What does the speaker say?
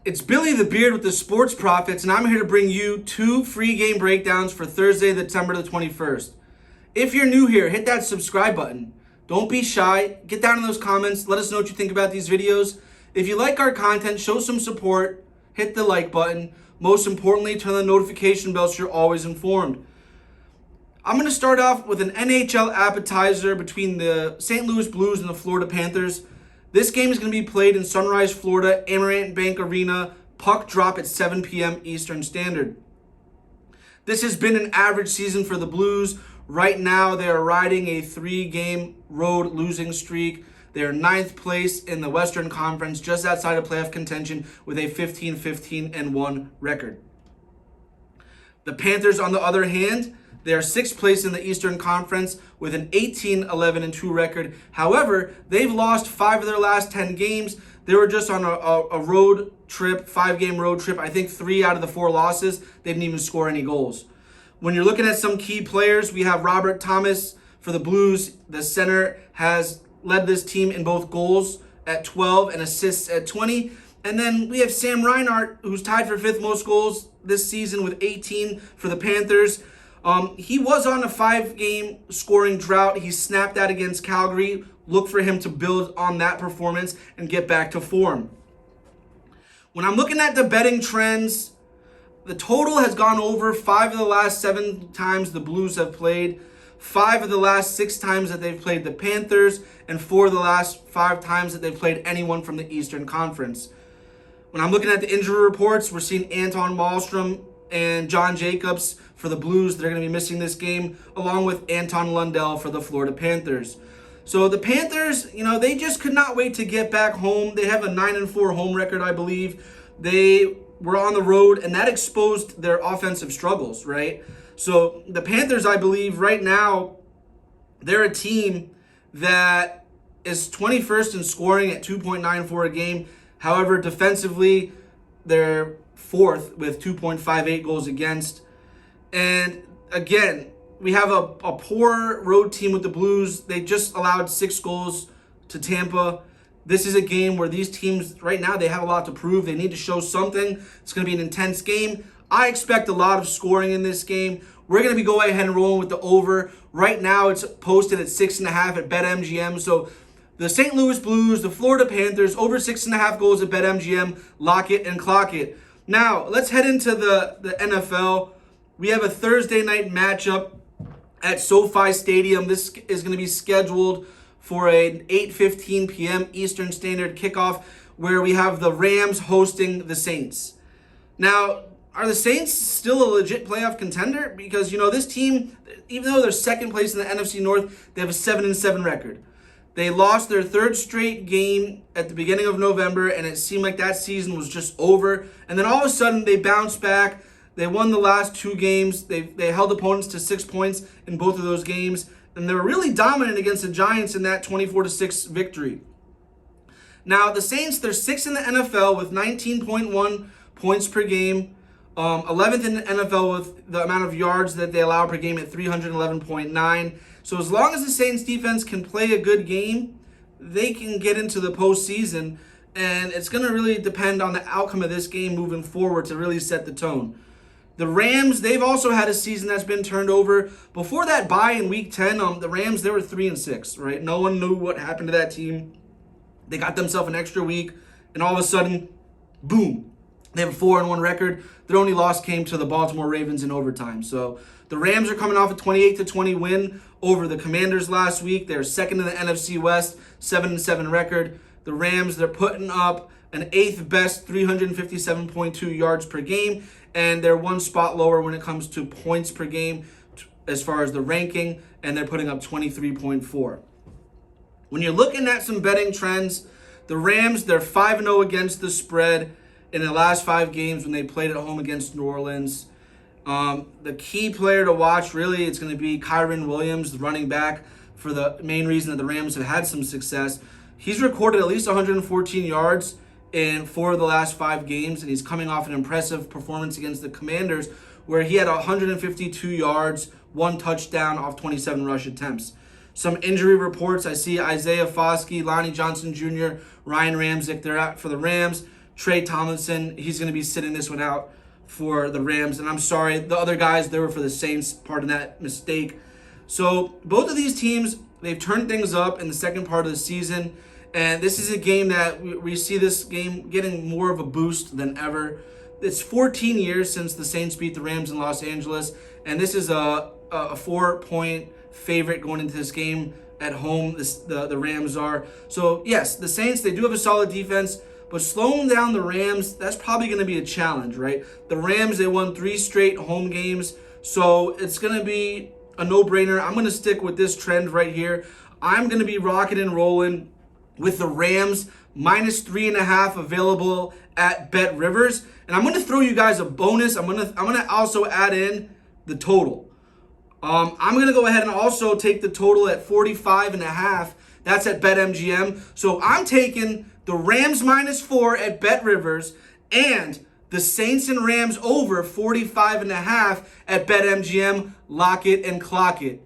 It's Billy the Beard with the Sports Profits, and I'm here to bring you 2 free game breakdowns for Thursday, September the 21st. If you're new here, hit that subscribe button. Don't be shy. Get down in those comments. Let us know what you think about these videos. If you like our content, show some support. Hit the like button. Most importantly, turn on the notification bell so you're always informed. I'm going to start off with an NHL appetizer between the St. Louis Blues and the Florida Panthers. This game is going to be played in Sunrise, Florida, Amerant Bank Arena. Puck drop at 7 p.m. Eastern Standard. This has been an average season for the Blues. Right now, they are riding a 3-game road losing streak. They are 9th place in the Western Conference, just outside of playoff contention, with a 15-15-1 record. The Panthers, on the other hand, they are 6th place in the Eastern Conference with an 18-11-2 record. However, they've lost 5 of their last 10 games. They were just on a road trip, 5-game road trip. I think 3 out of the 4 losses, they didn't even score any goals. When you're looking at some key players, we have Robert Thomas for the Blues. The center has led this team in both goals at 12 and assists at 20. And then we have Sam Reinhart, who's tied for 5th most goals this season with 18 for the Panthers. He was on a 5-game scoring drought. He snapped that against Calgary. Look for him to build on that performance and get back to form. When I'm looking at the betting trends, the total has gone over 5 of the last 7 times the Blues have played, 5 of the last 6 times that they've played the Panthers, and 4 of the last 5 times that they've played anyone from the Eastern Conference. When I'm looking at the injury reports, we're seeing Anton Wahlstrom and John Jacobs for the Blues. They're going to be missing this game, along with Anton Lundell for the Florida Panthers. So the Panthers, they just could not wait to get back home. They have a 9-4 home record, I believe. They were on the road, and that exposed their offensive struggles, right? So the Panthers, I believe, right now, they're a team that is 21st in scoring at 2.94 a game. However, defensively, they're 4th with 2.58 goals against. And again, we have a poor road team with the Blues. They just allowed 6 goals to Tampa. This is a game where these teams, right now, they have a lot to prove. They need to show something. It's going to be an intense game. I expect a lot of scoring in this game. We're going to be going ahead and rolling with the over. Right now, it's posted at 6.5 at BetMGM. So the St. Louis Blues, the Florida Panthers, over 6.5 goals at BetMGM. Lock it and clock it. Now, let's head into the NFL. We have a Thursday night matchup at SoFi Stadium. This is going to be scheduled for an 8:15 p.m. Eastern Standard kickoff, where we have the Rams hosting the Saints. Now, are the Saints still a legit playoff contender? Because, this team, even though they're 2nd place in the NFC North, they have a 7-7 record. They lost their 3rd straight game at the beginning of November, and it seemed like that season was just over. And then all of a sudden, they bounced back. They won the last 2 games. They held opponents to 6 points in both of those games. And they were really dominant against the Giants in that 24-6 victory. Now, the Saints, they're 6th in the NFL with 19.1 points per game. 11th in the NFL with the amount of yards that they allow per game at 311.9. So as long as the Saints defense can play a good game, they can get into the postseason. And it's going to really depend on the outcome of this game moving forward to really set the tone. The Rams, they've also had a season that's been turned over. Before that bye in Week 10, the Rams, they were 3-6, right? No one knew what happened to that team. They got themselves an extra week, and all of a sudden, boom, they have a 4-1 record. Their only loss came to the Baltimore Ravens in overtime. So the Rams are coming off a 28-20 win over the Commanders last week. They're 2nd in the NFC West, 7-7 record. The Rams, they're putting up an 8th best 357.2 yards per game, and they're 1 spot lower when it comes to points per game as far as the ranking, and they're putting up 23.4. When you're looking at some betting trends, the Rams, they're 5-0 against the spread in the last 5 games when they played at home against New Orleans. The key player to watch, really, it's going to be Kyren Williams, the running back, for the main reason that the Rams have had some success. He's recorded at least 114 yards in 4 of the last 5 games, and he's coming off an impressive performance against the Commanders, where he had 152 yards, 1 touchdown off 27 rush attempts. Some injury reports, I see Isaiah Foskey, Lonnie Johnson Jr., Ryan Ramczyk, they're out for the Rams. Trey Tomlinson, he's going to be sitting this one out for the Rams. And I'm sorry, the other guys, they were for the Saints, part of that mistake. So both of these teams, they've turned things up in the second part of the season. And this is a game that we see this game getting more of a boost than ever. It's 14 years since the Saints beat the Rams in Los Angeles. And this is a 4-point favorite going into this game at home. The Rams are. So, yes, the Saints, they do have a solid defense. But slowing down the Rams, that's probably going to be a challenge, right? The Rams, they won 3 straight home games. So it's going to be a no-brainer. I'm going to stick with this trend right here. I'm going to be rocking and rolling with the Rams minus 3.5 available at Bet Rivers. And I'm going to throw you guys a bonus. I'm going to also add in the total. I'm going to go ahead and also take the total at 45.5. That's at BetMGM. So I'm taking the Rams minus 4 at Bet Rivers and the Saints and Rams over 45.5 at BetMGM. Lock it and clock it.